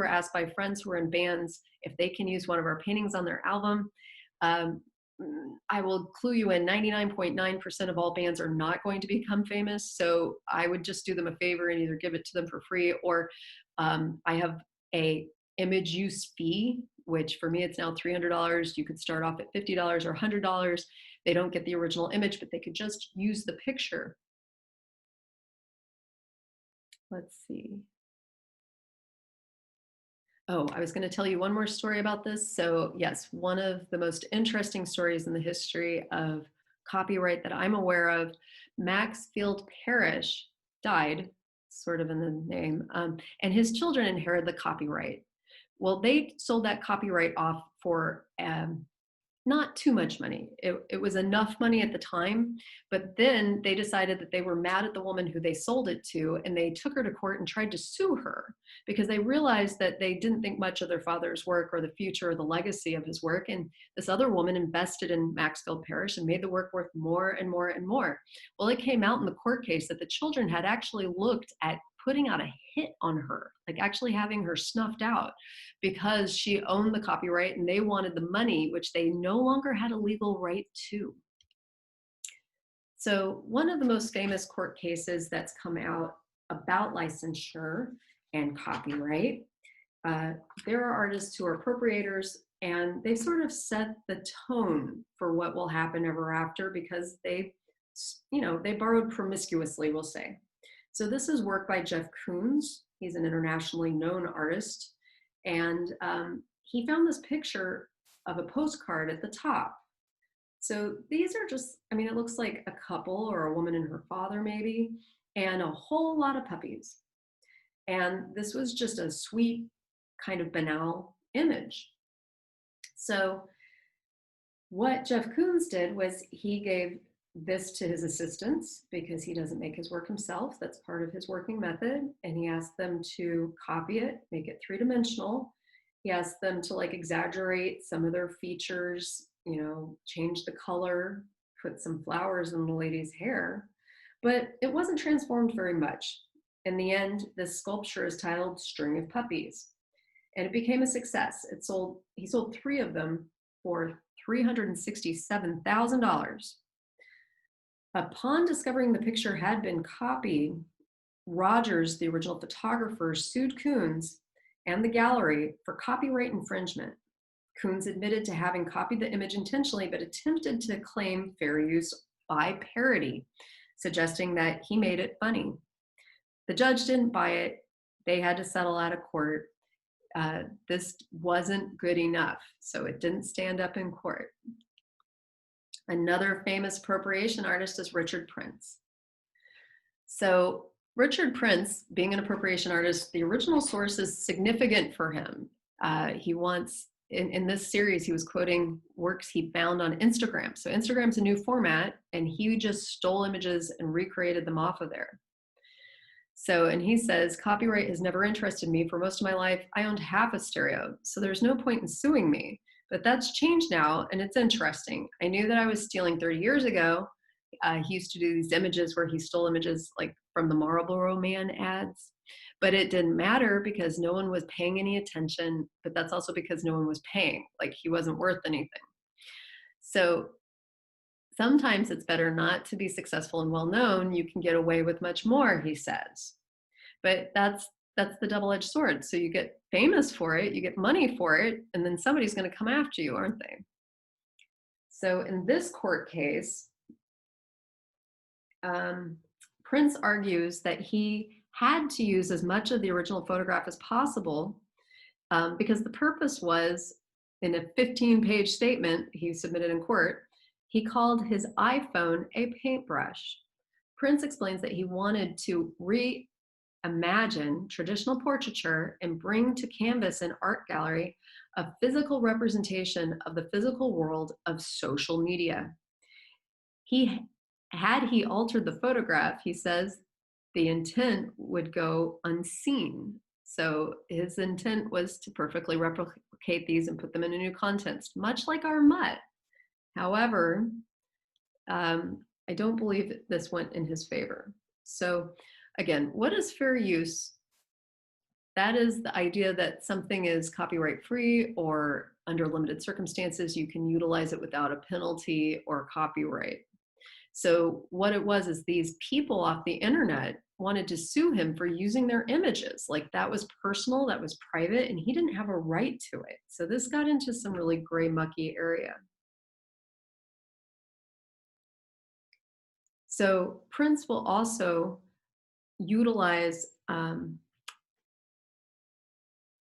were asked by friends who were in bands if they can use one of our paintings on their album. I will clue you in, 99.9% of all bands are not going to become famous. So I would just do them a favor and either give it to them for free, or I have a image use fee, which for me, it's now $300. You could start off at $50 or $100. They don't get the original image, but they could just use the picture. Let's see. Oh, I was going to tell you one more story about this. So yes, one of the most interesting stories in the history of copyright that I'm aware of, Maxfield Parrish died, sort of in the name, and his children inherited the copyright. Well, they sold that copyright off for not too much money. It was enough money at the time, but then they decided that they were mad at the woman who they sold it to, and they took her to court and tried to sue her because they realized that they didn't think much of their father's work or the future or the legacy of his work. And this other woman invested in Maxfield Parrish and made the work worth more and more and more. Well, it came out in the court case that the children had actually looked at putting out a hit on her, like actually having her snuffed out, because she owned the copyright and they wanted the money, which they no longer had a legal right to. So one of the most famous court cases that's come out about licensure and copyright, there are artists who are appropriators, and they sort of set the tone for what will happen ever after because they borrowed promiscuously, we'll say. So this is work by Jeff Koons. He's an internationally known artist. And he found this picture of a postcard at the top. So these are just, it looks like a couple or a woman and her father maybe, and a whole lot of puppies. And this was just a sweet, kind of banal image. So what Jeff Koons did was he gave this to his assistants because he doesn't make his work himself. That's part of his working method. And he asked them to copy it, make it three-dimensional. He asked them to exaggerate some of their features, change the color, put some flowers in the lady's hair, but it wasn't transformed very much. In the end, this sculpture is titled String of Puppies, and it became a success. He sold 3 of them for $367,000. Upon discovering the picture had been copied, Rogers, the original photographer, sued Koons and the gallery for copyright infringement. Koons admitted to having copied the image intentionally, but attempted to claim fair use by parody, suggesting that he made it funny. The judge didn't buy it. They had to settle out of court. This wasn't good enough, so it didn't stand up in court. Another famous appropriation artist is Richard Prince. So Richard Prince, being an appropriation artist, the original source is significant for him. He once, in this series, he was quoting works he found on Instagram. So Instagram's a new format, and he just stole images and recreated them off of there. So, and he says, copyright has never interested me. For most of my life, I owned half a stereo, so there's no point in suing me. But that's changed now, and it's interesting. I knew that I was stealing 30 years ago. He used to do these images where he stole images like from the Marlboro Man ads, but it didn't matter because no one was paying any attention, but that's also because no one was paying, like he wasn't worth anything. So sometimes it's better not to be successful and well-known. You can get away with much more, he says. But that's the double-edged sword. So you get famous for it, you get money for it, and then somebody's going to come after you, aren't they? So in this court case, Prince argues that he had to use as much of the original photograph as possible because the purpose was, in a 15-page statement he submitted in court, he called his iPhone a paintbrush. Prince explains that he wanted to reimagine traditional portraiture and bring to canvas and art gallery a physical representation of the physical world of social media. Had he altered the photograph, he says, the intent would go unseen. So his intent was to perfectly replicate these and put them in a new context, much like our mutt. However, I don't believe this went in his favor. So again, what is fair use? that is the idea that something is copyright free, or under limited circumstances, you can utilize it without a penalty or copyright. So what it was is these people off the internet wanted to sue him for using their images. Like, that was personal, that was private, and he didn't have a right to it. So this got into some really gray, mucky area. So Prince will also utilize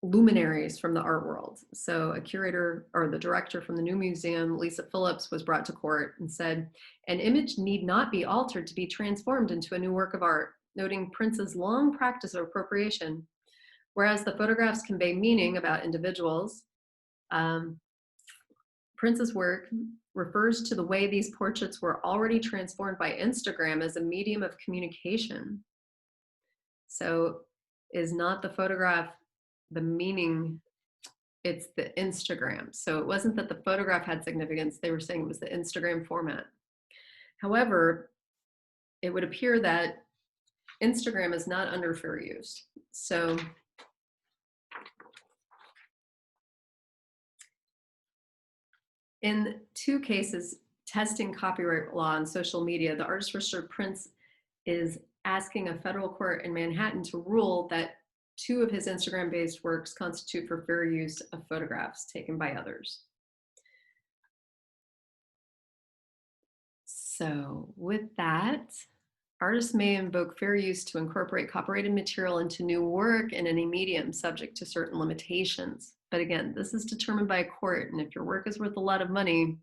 luminaries from the art world. So a curator, or the director from the new museum, Lisa Phillips, was brought to court and said, an image need not be altered to be transformed into a new work of art, noting Prince's long practice of appropriation. Whereas the photographs convey meaning about individuals, Prince's work refers to the way these portraits were already transformed by Instagram as a medium of communication. So is not the photograph the meaning, it's the Instagram. So it wasn't that the photograph had significance, they were saying it was the Instagram format. However, it would appear that Instagram is not under fair use. So in 2 cases testing copyright law on social media, the artist registered Prince is asking a federal court in Manhattan to rule that 2 of his Instagram-based works constitute for fair use of photographs taken by others. So with that, artists may invoke fair use to incorporate copyrighted material into new work in any medium, subject to certain limitations. But again, this is determined by a court, and if your work is worth a lot of money,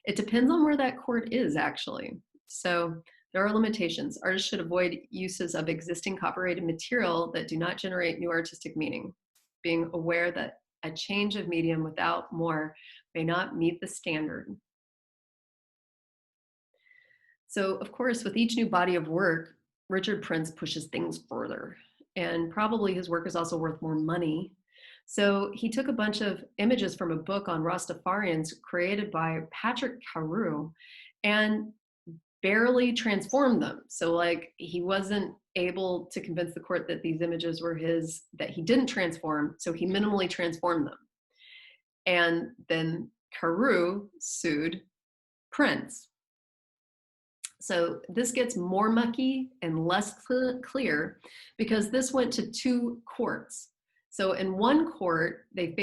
it depends on where that court is, actually. So there are limitations. Artists should avoid uses of existing copyrighted material that do not generate new artistic meaning, being aware that a change of medium without more may not meet the standard. So, of course, with each new body of work, Richard Prince pushes things further, and probably his work is also worth more money. So he took a bunch of images from a book on Rastafarians created by Patrick Carew and barely transformed them. So like, he wasn't able to convince the court that these images were his, that he didn't transform, so he minimally transformed them. And then Carew sued Prince. So this gets more mucky and less clear because this went to 2 courts. So in one court, they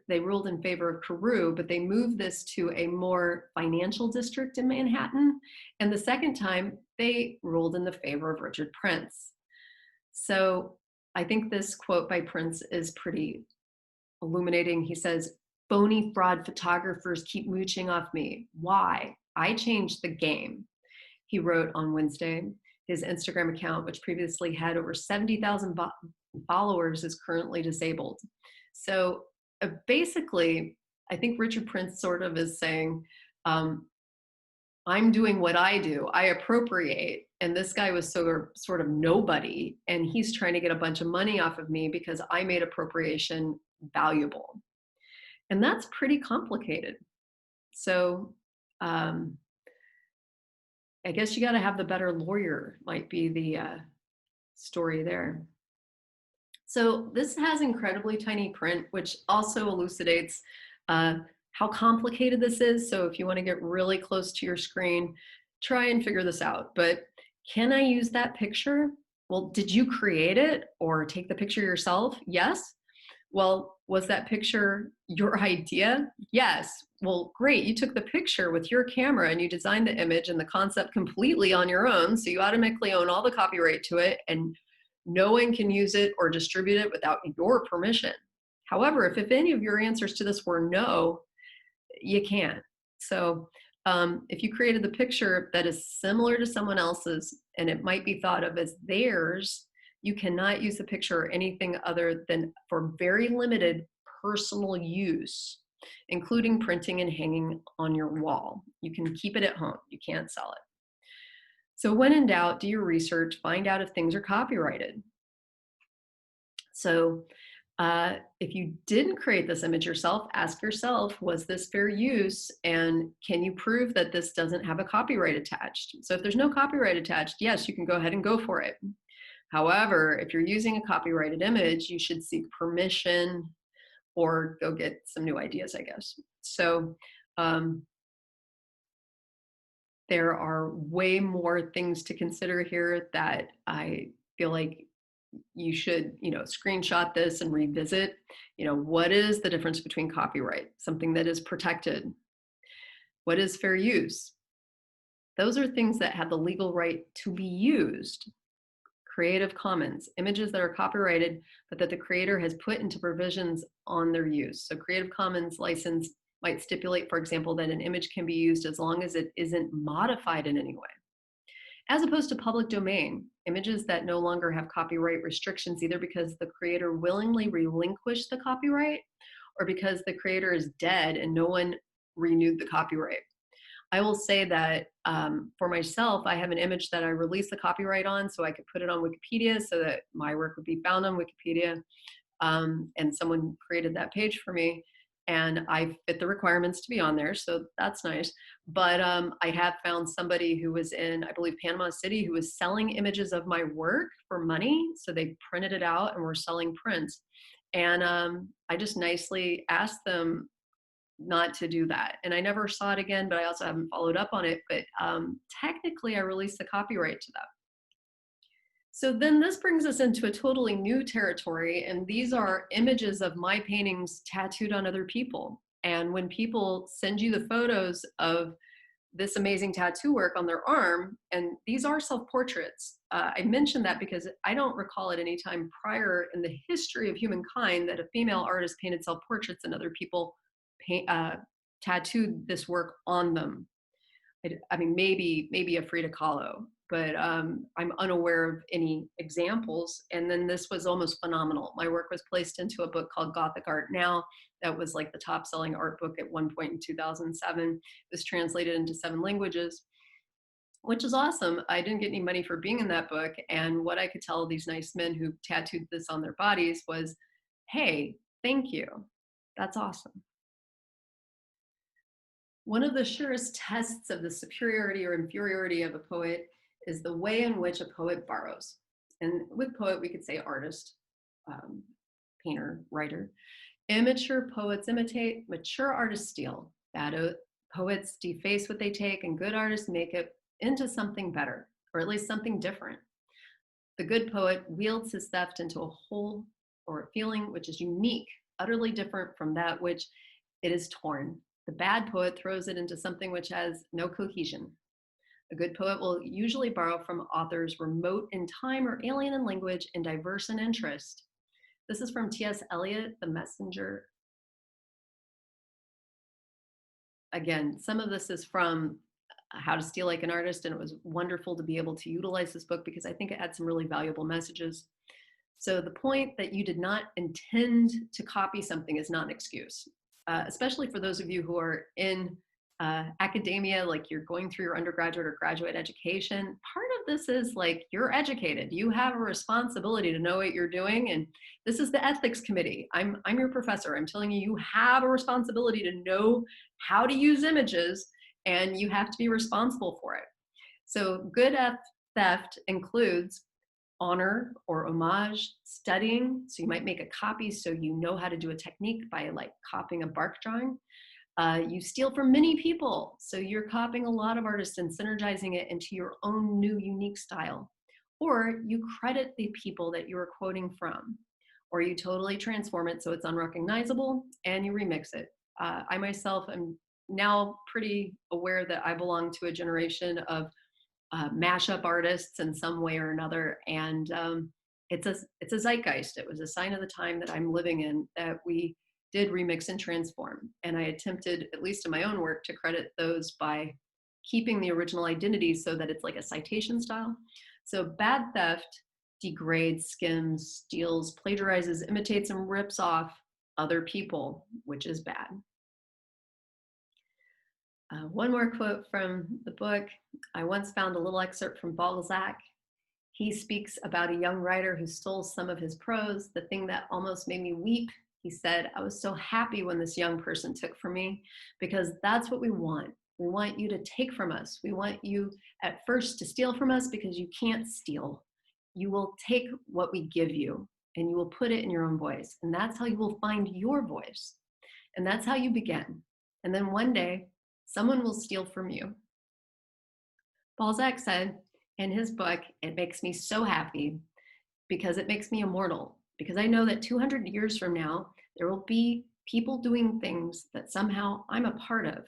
ruled in favor of Carew, but they moved this to a more financial district in Manhattan. And the second time, they ruled in the favor of Richard Prince. So I think this quote by Prince is pretty illuminating. He says, "Phony fraud photographers keep mooching off me. Why? I changed the game," he wrote on Wednesday. His Instagram account, which previously had over 70,000 followers, is currently disabled. So basically, I think Richard Prince sort of is saying, I'm doing what I do. I appropriate. And this guy was sort of nobody. And he's trying to get a bunch of money off of me because I made appropriation valuable. And that's pretty complicated. So I guess you got to have the better lawyer, might be the story there. So this has incredibly tiny print, which also elucidates how complicated this is. So if you want to get really close to your screen, try and figure this out. But can I use that picture? Well, did you create it or take the picture yourself? Yes. Well, was that picture your idea? Yes. Well, great. You took the picture with your camera and you designed the image and the concept completely on your own. So you automatically own all the copyright to it, and no one can use it or distribute it without your permission. However, if any of your answers to this were no, you can't. So if you created the picture that is similar to someone else's and it might be thought of as theirs, you cannot use the picture or anything other than for very limited personal use, including printing and hanging on your wall. You can keep it at home. You can't sell it. So when in doubt, do your research, find out if things are copyrighted. So if you didn't create this image yourself, ask yourself, was this fair use? And can you prove that this doesn't have a copyright attached? So if there's no copyright attached, yes, you can go ahead and go for it. However, if you're using a copyrighted image, you should seek permission or go get some new ideas, I guess. So there are way more things to consider here that I feel like you should, screenshot this and revisit. What is the difference between copyright, something that is protected? What is fair use? Those are things that have the legal right to be used. Creative Commons, images that are copyrighted, but that the creator has put into provisions on their use. So Creative Commons license might stipulate, for example, that an image can be used as long as it isn't modified in any way. As opposed to public domain, images that no longer have copyright restrictions, either because the creator willingly relinquished the copyright or because the creator is dead and no one renewed the copyright. I will say that for myself, I have an image that I released the copyright on so I could put it on Wikipedia so that my work would be found on Wikipedia. And someone created that page for me and I fit the requirements to be on there. So that's nice. But I have found somebody who was in, I believe, Panama City, who was selling images of my work for money. So they printed it out and were selling prints. And I just nicely asked them not to do that. And I never saw it again, but I also haven't followed up on it. But technically I released the copyright to them. So then this brings us into a totally new territory. And these are images of my paintings tattooed on other people. And when people send you the photos of this amazing tattoo work on their arm, and these are self-portraits. I mentioned that because I don't recall at any time prior in the history of humankind that a female artist painted self-portraits and other people tattooed this work on them. I mean, maybe a Frida Kahlo, but I'm unaware of any examples. And then this was almost phenomenal. My work was placed into a book called Gothic Art Now. That was like the top selling art book at one point in 2007. It was translated into 7 languages, which is awesome. I didn't get any money for being in that book. And what I could tell these nice men who tattooed this on their bodies was, hey, thank you. That's awesome. One of the surest tests of the superiority or inferiority of a poet is the way in which a poet borrows. And with poet, we could say artist, painter, writer. Immature poets imitate, mature artists steal. Bad poets deface what they take, and good artists make it into something better, or at least something different. The good poet wields his theft into a whole or a feeling which is unique, utterly different from that which it is torn. The bad poet throws it into something which has no cohesion. A good poet will usually borrow from authors remote in time or alien in language and diverse in interest. This is from T.S. Eliot, The Messenger. Again, some of this is from How to Steal Like an Artist, and it was wonderful to be able to utilize this book because I think it had some really valuable messages. So the point that you did not intend to copy something is not an excuse. Especially for those of you who are in academia, like you're going through your undergraduate or graduate education, part of this is like you're educated. You have a responsibility to know what you're doing. And this is the ethics committee. I'm your professor. I'm telling you, you have a responsibility to know how to use images and you have to be responsible for it. So good theft includes honor or homage, studying. So you might make a copy so you know how to do a technique by like copying a bark drawing. You steal from many people. So you're copying a lot of artists and synergizing it into your own new unique style. Or you credit the people that you are quoting from. Or you totally transform it so it's unrecognizable and you remix it. I myself am now pretty aware that I belong to a generation of mashup artists in some way or another. And it's a zeitgeist. It was a sign of the time that I'm living in that we did remix and transform. And I attempted, at least in my own work, to credit those by keeping the original identity so that it's like a citation style. So bad theft degrades, skims, steals, plagiarizes, imitates, and rips off other people, which is bad. One more quote from the book. I once found a little excerpt from Balzac. He speaks about a young writer who stole some of his prose. The thing that almost made me weep, he said, I was so happy when this young person took from me, because that's what we want. We want you to take from us. We want you at first to steal from us because you can't steal. you will take what we give you and you will put it in your own voice. And that's how you will find your voice. And that's how you begin. And then one day, someone will steal from you. Balzac said in his book, "It makes me so happy because it makes me immortal, because I know that 200 years from now, there will be people doing things that somehow I'm a part of."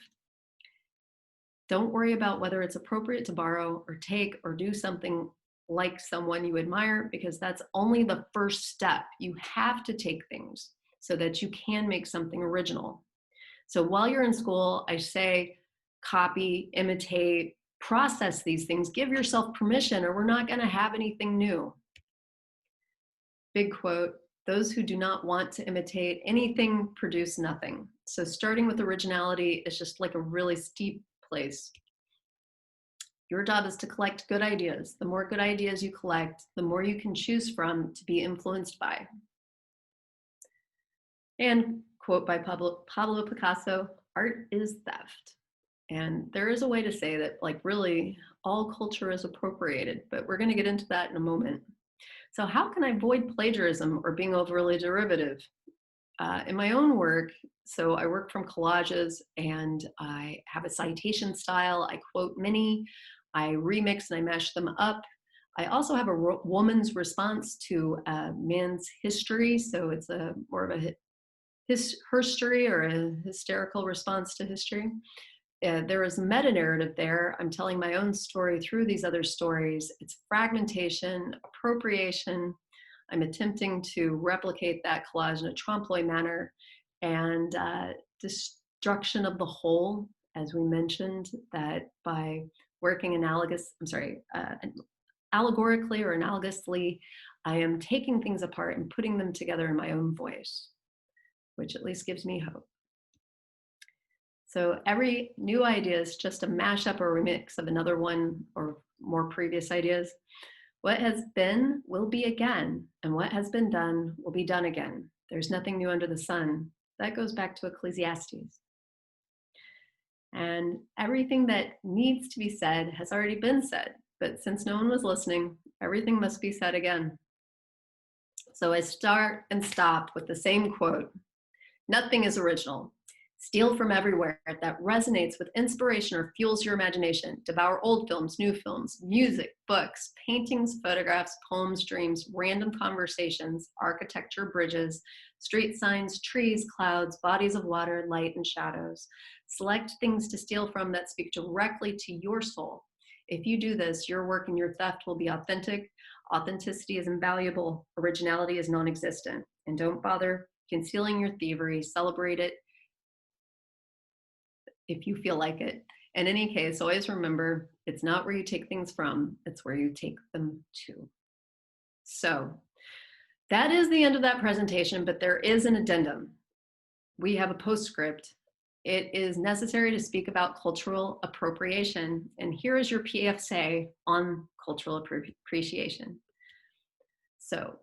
Don't worry about whether it's appropriate to borrow or take or do something like someone you admire, because that's only the first step. You have to take things so that you can make something original. So while you're in school, I say copy, imitate, process these things, give yourself permission, or we're not going to have anything new. Big quote, "Those who do not want to imitate anything produce nothing." So starting with originality is just like a really steep place. Your job is to collect good ideas. The more good ideas you collect, the more you can choose from to be influenced by. And quote by Pablo Picasso, "Art is theft." And there is a way to say that, like, really all culture is appropriated, but we're going to get into that in a moment. So how can I avoid plagiarism or being overly derivative? In my own work, so I work from collages and I have a citation style. I quote many, I remix and I mash them up. I also have a woman's response to a man's history. So it's a more of a history or a hysterical response to history. There is meta narrative there. I'm telling my own story through these other stories. It's fragmentation, appropriation. I'm attempting to replicate that collage in a trompe-l'oeil manner, and destruction of the whole, as we mentioned, that by working allegorically or analogously, I am taking things apart and putting them together in my own voice, which at least gives me hope. So every new idea is just a mashup or remix of another one or more previous ideas. What has been will be again, and what has been done will be done again. There's nothing new under the sun. That goes back to Ecclesiastes. And everything that needs to be said has already been said, but since no one was listening, everything must be said again. So I start and stop with the same quote: "Nothing is original. Steal from everywhere that resonates with inspiration or fuels your imagination. Devour old films, new films, music, books, paintings, photographs, poems, dreams, random conversations, architecture, bridges, street signs, trees, clouds, bodies of water, light, and shadows. Select things to steal from that speak directly to your soul. If you do this, your work and your theft will be authentic. Authenticity is invaluable. Originality is non-existent. And don't bother concealing your thievery. Celebrate it if you feel like it. In any case, always remember, it's not where you take things from, it's where you take them to." So that is the end of that presentation, but there is an addendum. We have a postscript. It is necessary to speak about cultural appropriation, and here is your PFSA on cultural appreciation. So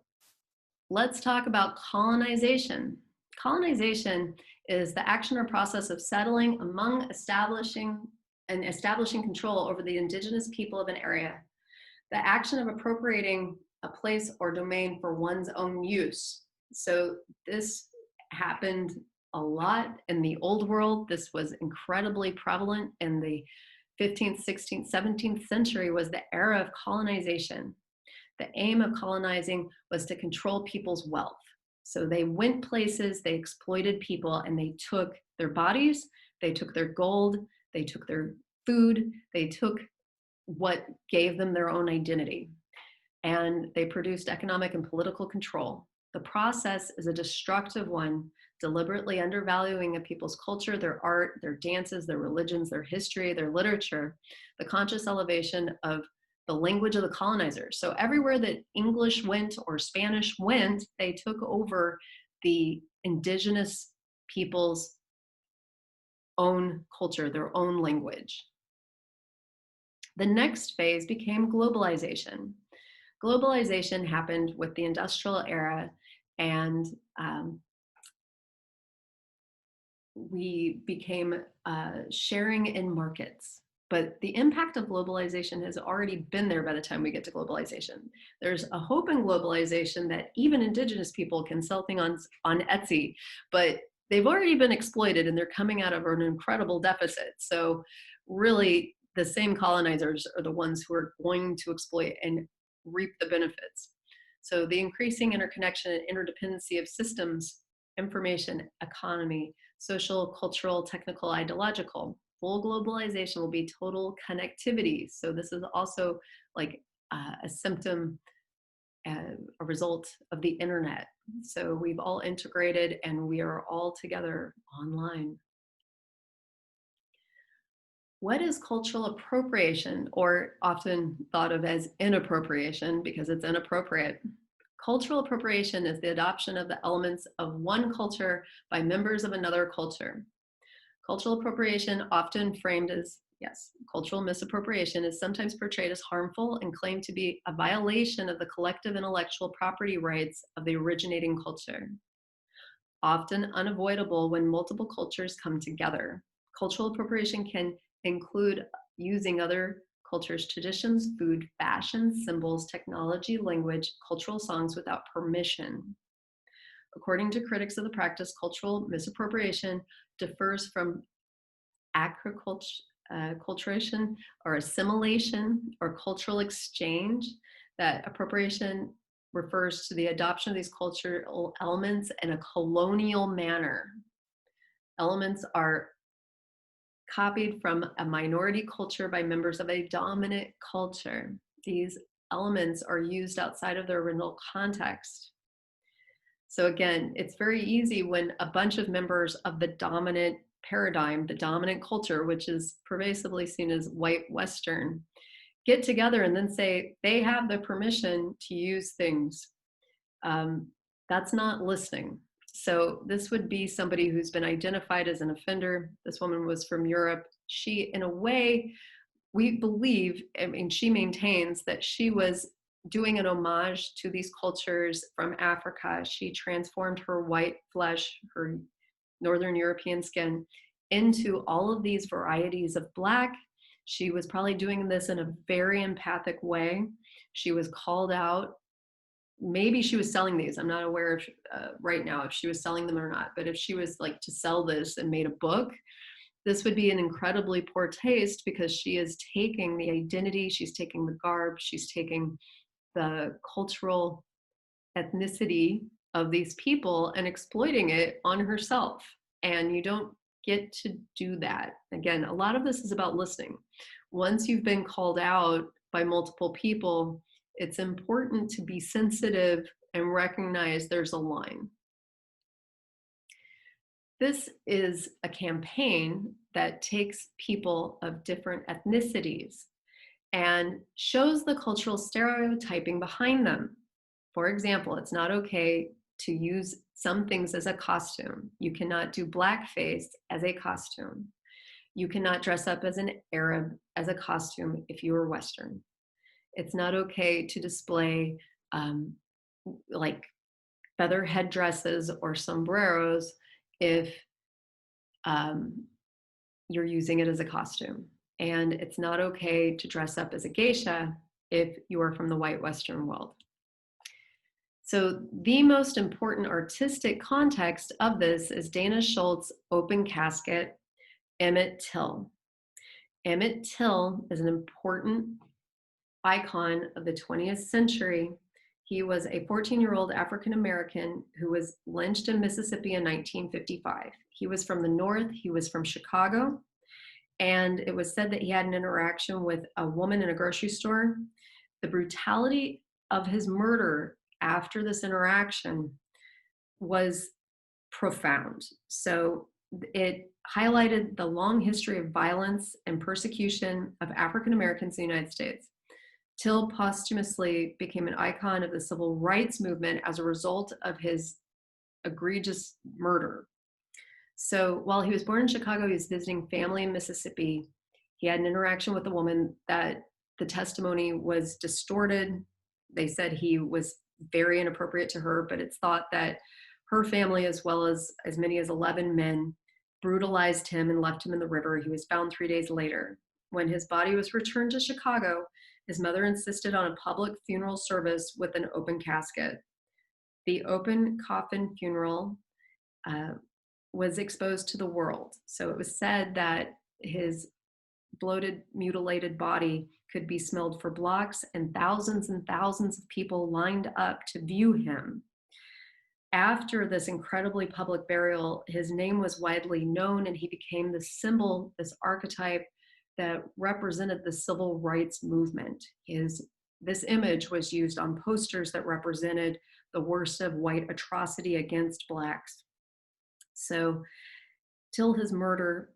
let's talk about colonization. Colonization is the action or process of settling among establishing control over the indigenous people of an area. The action of appropriating a place or domain for one's own use. So this happened a lot in the old world. This was incredibly prevalent in the 15th, 16th, 17th century was the era of colonization. The aim of colonizing was to control people's wealth. So they went places, they exploited people, and they took their bodies, they took their gold, they took their food, they took what gave them their own identity. And they produced economic and political control. The process is a destructive one, deliberately undervaluing a people's culture, their art, their dances, their religions, their history, their literature, the conscious elevation of the language of the colonizers. So everywhere that English went or Spanish went, they took over the indigenous people's own culture, their own language. The next phase became globalization. Globalization happened with the industrial era, and we became sharing in markets. But the impact of globalization has already been there by the time we get to globalization. There's a hope in globalization that even indigenous people can sell things on Etsy, but they've already been exploited and they're coming out of an incredible deficit. So really, the same colonizers are the ones who are going to exploit and reap the benefits. So the increasing interconnection and interdependency of systems, information, economy, social, cultural, technical, ideological. Full globalization will be total connectivity. So this is also like a symptom, a result of the internet. So we've all integrated and we are all together online. What is cultural appropriation, or often thought of as inappropriation because it's inappropriate? Cultural appropriation is the adoption of the elements of one culture by members of another culture. Cultural appropriation, often framed as, yes, cultural misappropriation, is sometimes portrayed as harmful and claimed to be a violation of the collective intellectual property rights of the originating culture. Often unavoidable when multiple cultures come together. Cultural appropriation can include using other cultures' traditions, food, fashion, symbols, technology, language, cultural songs without permission. According to critics of the practice, cultural misappropriation differs from acculturation or assimilation or cultural exchange. That appropriation refers to the adoption of these cultural elements in a colonial manner. Elements are copied from a minority culture by members of a dominant culture. These elements are used outside of their original context. So again, it's very easy when a bunch of members of the dominant paradigm, the dominant culture, which is pervasively seen as white Western, get together and then say they have the permission to use things. That's not listening. So this would be somebody who's been identified as an offender. This woman was from Europe. She, in a way, we believe, I mean, she maintains that she was doing an homage to these cultures from Africa. She transformed her white flesh, her Northern European skin, into all of these varieties of Black. She was probably doing this in a very empathic way. She was called out. Maybe she was selling these. I'm not aware if right now if she was selling them or not, but if she was like to sell this and made a book, this would be an incredibly poor taste because she is taking the identity, she's taking the garb, she's taking the cultural ethnicity of these people and exploiting it on herself. And you don't get to do that. Again, a lot of this is about listening. Once you've been called out by multiple people, it's important to be sensitive and recognize there's a line. This is a campaign that takes people of different ethnicities and shows the cultural stereotyping behind them. For example, it's not okay to use some things as a costume. You cannot do blackface as a costume. You cannot dress up as an Arab as a costume if you are Western. It's not okay to display like feather headdresses or sombreros if you're using it as a costume. And it's not okay to dress up as a geisha if you are from the white Western world. So the most important artistic context of this is Dana Schultz' Open Casket, Emmett Till. Emmett Till is an important icon of the 20th century. He was a 14-year-old African-American who was lynched in Mississippi in 1955. He was from the North, he was from Chicago, and it was said that he had an interaction with a woman in a grocery store. The brutality of his murder after this interaction was profound. So it highlighted the long history of violence and persecution of African Americans in the United States. Till posthumously became an icon of the civil rights movement as a result of his egregious murder. So while he was born in Chicago, he was visiting family in Mississippi. He had an interaction with a woman that the testimony was distorted. They said he was very inappropriate to her, but it's thought that her family, as well as many as 11 men, brutalized him and left him in the river. He was found 3 days later. When his body was returned to Chicago, his mother insisted on a public funeral service with an open casket. The open coffin funeral was exposed to the world. So it was said that his bloated, mutilated body could be smelled for blocks, and thousands of people lined up to view him. After this incredibly public burial, his name was widely known, and he became the symbol, this archetype that represented the civil rights movement. This image was used on posters that represented the worst of white atrocity against Blacks. So Till's murder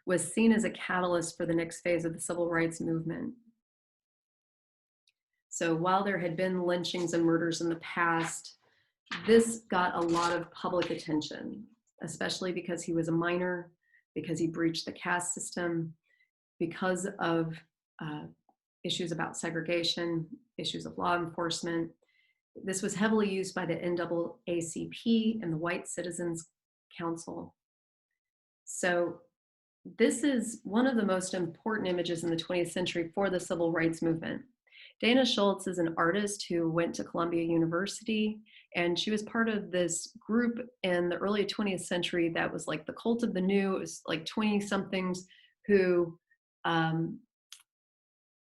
was seen as a catalyst for the next phase of the civil rights movement. So while there had been lynchings and murders in the past, this got a lot of public attention, especially because he was a minor, because he breached the caste system, because of issues about segregation, issues of law enforcement. This was heavily used by the NAACP and the White Citizens Council. So this is one of the most important images in the 20th century for the civil rights movement. Dana Schultz is an artist who went to Columbia University, and she was part of this group in the early 20th century that was like the cult of the new. It was like 20-somethings who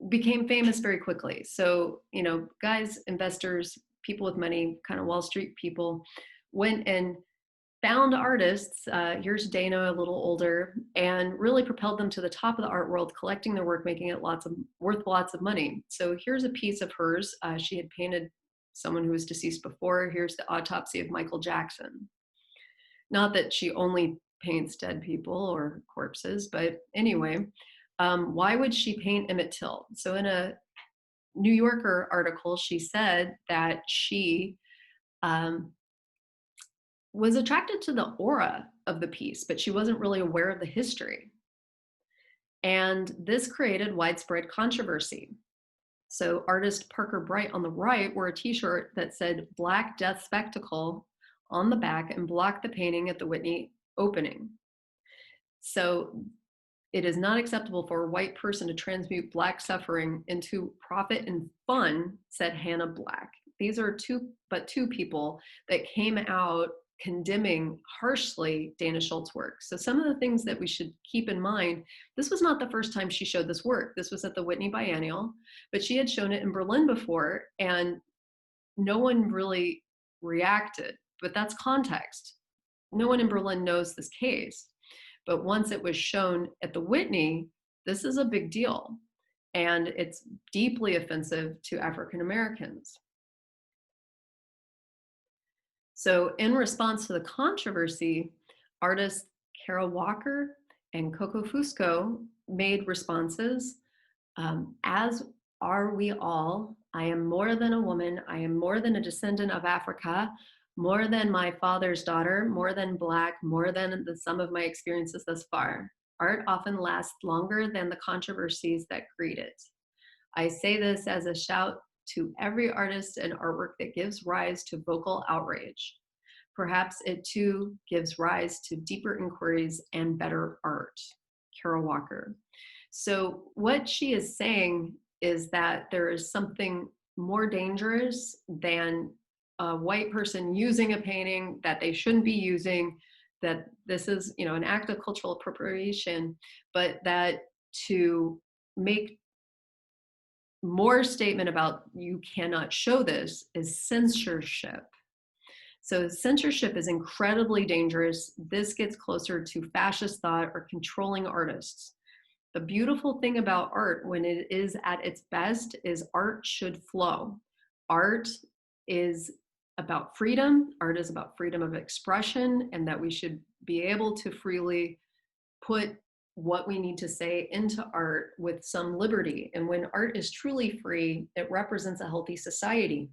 became famous very quickly. So, you know, guys, investors, people with money, kind of Wall Street people, went and found artists, here's Dana, a little older, and really propelled them to the top of the art world, collecting their work, making it worth lots of money. So here's a piece of hers. She had painted someone who was deceased before. Here's the autopsy of Michael Jackson. Not that she only paints dead people or corpses, but anyway, why would she paint Emmett Till? So in a New Yorker article, she said that she was attracted to the aura of the piece, but she wasn't really aware of the history. And this created widespread controversy. So artist Parker Bright on the right wore a t-shirt that said Black Death Spectacle on the back and blocked the painting at the Whitney opening. So it is not acceptable for a white person to transmute Black suffering into profit and fun, said Hannah Black. These are two people that came out condemning harshly Dana Schultz's work. So some of the things that we should keep in mind, this was not the first time she showed this work. This was at the Whitney Biennial, but she had shown it in Berlin before and no one really reacted, but that's context. No one in Berlin knows this case, but once it was shown at the Whitney, this is a big deal and it's deeply offensive to African Americans. So in response to the controversy, artists Carol Walker and Coco Fusco made responses, as are we all. I am more than a woman. I am more than a descendant of Africa, more than my father's daughter, more than Black, more than the sum of my experiences thus far. Art often lasts longer than the controversies that greet it. I say this as a shout to every artist and artwork that gives rise to vocal outrage. Perhaps it too gives rise to deeper inquiries and better art. Carol Walker. So what she is saying is that there is something more dangerous than a white person using a painting that they shouldn't be using, that this is, you know, an act of cultural appropriation, but that to make more statement about you cannot show this is censorship. So censorship is incredibly dangerous. This gets closer to fascist thought or controlling artists. The beautiful thing about art when it is at its best is art should flow. Art is about freedom. Art is about freedom of expression, and that we should be able to freely put what we need to say into art with some liberty. And when art is truly free, it represents a healthy society.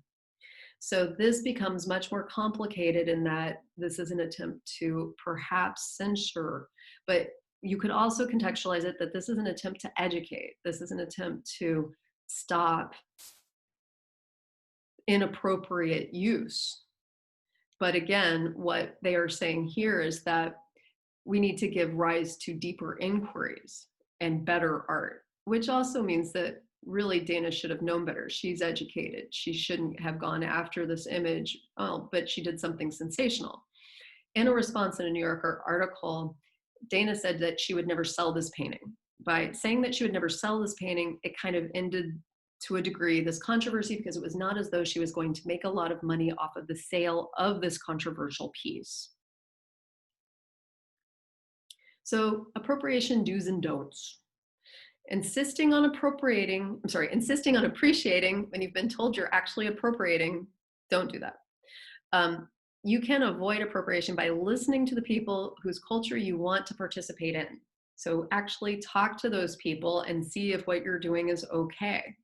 So this becomes much more complicated in that this is an attempt to perhaps censure, but you could also contextualize it that this is an attempt to educate. This is an attempt to stop inappropriate use. But again, what they are saying here is that we need to give rise to deeper inquiries. and better art, which also means that really Dana should have known better. She's educated. She shouldn't have gone after this image, but she did something sensational. In a response in a New Yorker article, Dana said that she would never sell this painting. By saying that she would never sell this painting, it kind of ended to a degree this controversy, because it was not as though she was going to make a lot of money off of the sale of this controversial piece. So appropriation do's and don'ts. Insisting on appreciating when you've been told you're actually appropriating, don't do that. You can avoid appropriation by listening to the people whose culture you want to participate in. So actually talk to those people and see if what you're doing is okay.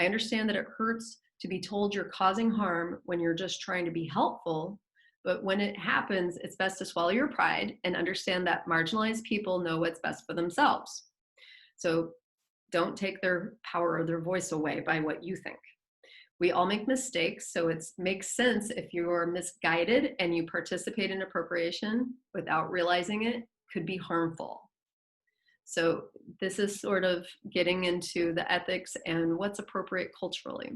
I understand that it hurts to be told you're causing harm when you're just trying to be helpful, but when it happens, it's best to swallow your pride and understand that marginalized people know what's best for themselves. So don't take their power or their voice away by what you think. We all make mistakes, so it makes sense if you're misguided and you participate in appropriation without realizing it could be harmful. So this is sort of getting into the ethics and what's appropriate culturally.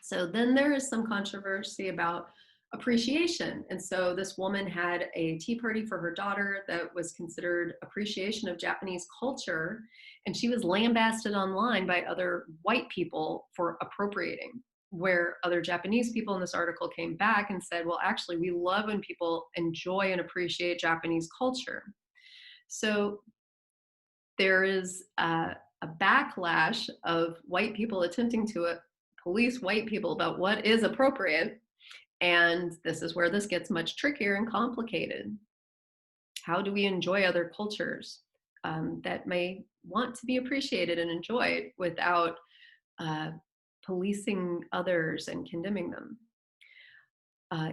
So then there is some controversy about appreciation. And so this woman had a tea party for her daughter that was considered appreciation of Japanese culture. And she was lambasted online by other white people for appropriating, where other Japanese people in this article came back and said, well, actually, we love when people enjoy and appreciate Japanese culture. So there is a backlash of white people attempting to police white people about what is appropriate. And this is where this gets much trickier and complicated. How do we enjoy other cultures that may want to be appreciated and enjoyed without policing others and condemning them?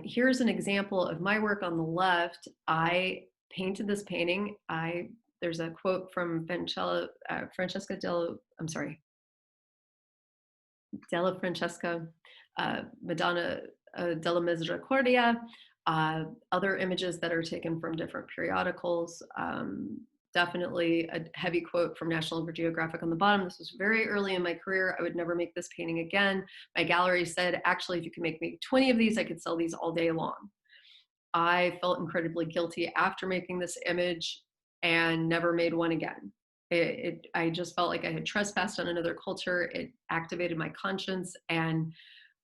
Here's an example of my work on the left. I painted this painting. There's a quote from Francesca Della Francesca, Madonna della Misericordia, other images that are taken from different periodicals. Definitely a heavy quote from National Geographic on the bottom. This was very early in my career. I would never make this painting again. My gallery said, actually, if you can make me 20 of these, I could sell these all day long. I felt incredibly guilty after making this image and never made one again. I just felt like I had trespassed on another culture. It activated my conscience, and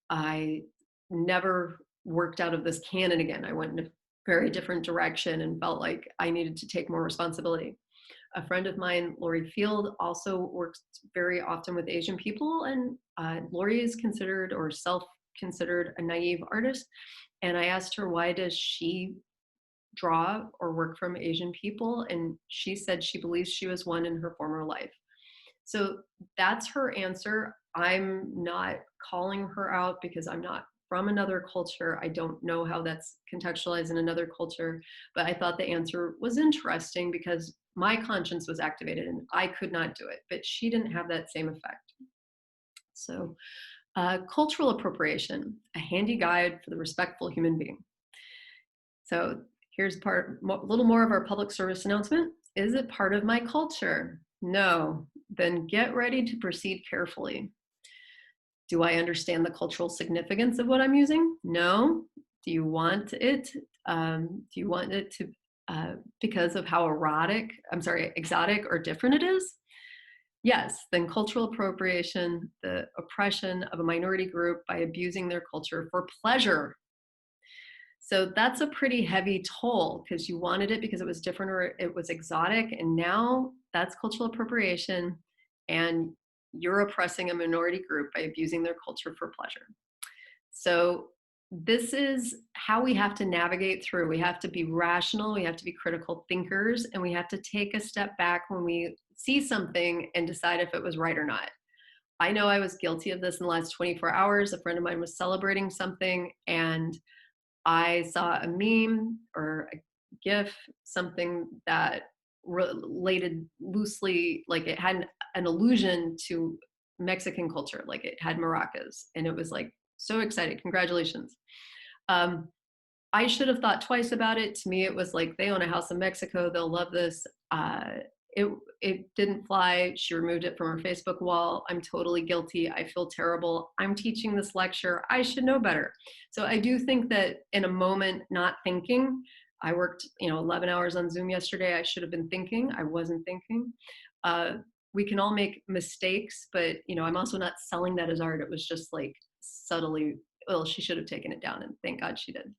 I never worked out of this canon again. I went in a very different direction and felt like I needed to take more responsibility. A friend of mine, Lori Field, also works very often with Asian people, and Lori is considered or self-considered a naive artist. And I asked her, why does she draw or work from Asian people? And she said she believes she was one in her former life. So that's her answer. I'm not calling her out because I'm not from another culture. I don't know how that's contextualized in another culture, but I thought the answer was interesting because my conscience was activated and I could not do it, but she didn't have that same effect. So cultural appropriation, a handy guide for the respectful human being. So here's a little more of our public service announcement. Is it part of my culture? No. Then get ready to proceed carefully. Do I understand the cultural significance of what I'm using? No. Do you want it? To because of how exotic or different it is? Yes. Then cultural appropriation, the oppression of a minority group by abusing their culture for pleasure. So that's a pretty heavy toll because you wanted it because it was different or it was exotic. And now that's cultural appropriation, and you're oppressing a minority group by abusing their culture for pleasure. So this is how we have to navigate through. We have to be rational, we have to be critical thinkers, and we have to take a step back when we see something and decide if it was right or not. I know I was guilty of this in the last 24 hours. A friend of mine was celebrating something and I saw a meme or a GIF, something that related loosely, like it had an allusion to Mexican culture, like it had maracas, and it was like so excited, congratulations. I should have thought twice about it. To me, it was like, they own a house in Mexico, they'll love this. it didn't fly. She removed it from her Facebook wall. I'm totally guilty. I feel terrible. I'm teaching this lecture. I should know better. So I do think that in a moment, not thinking, I worked, 11 hours on Zoom yesterday. I should have been thinking. I wasn't thinking. We can all make mistakes, but I'm also not selling that as art. It was just like subtly, well, she should have taken it down, and thank God she did.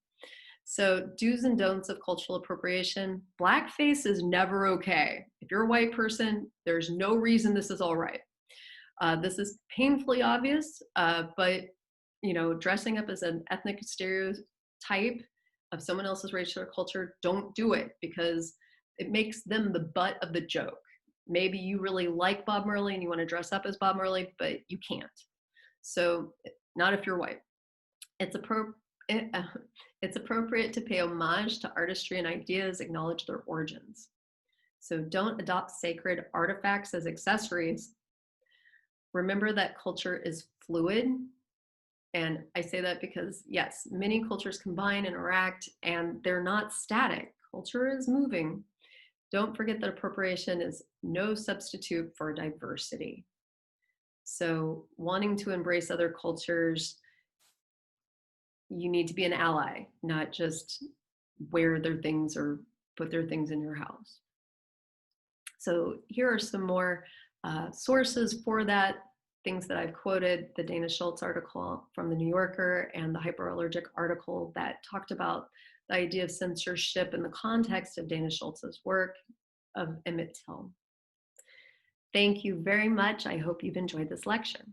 So do's and don'ts of cultural appropriation. Blackface is never okay. If you're a white person, there's no reason this is all right. This is painfully obvious, but dressing up as an ethnic stereotype of someone else's racial or culture, don't do it, because it makes them the butt of the joke. Maybe you really like Bob Marley and you want to dress up as Bob Marley, but you can't. So not if you're white. It's appropriate to pay homage to artistry and ideas, acknowledge their origins. So don't adopt sacred artifacts as accessories. Remember that culture is fluid. And I say that because, yes, many cultures combine, interact, and they're not static. Culture is moving. Don't forget that appropriation is no substitute for diversity. So wanting to embrace other cultures, you need to be an ally, not just wear their things or put their things in your house. So here are some more sources for that, things that I've quoted: the Dana Schultz article from the New Yorker and the Hyperallergic article that talked about the idea of censorship in the context of Dana Schultz's work, of Emmett Till. Thank you very much. I hope you've enjoyed this lecture.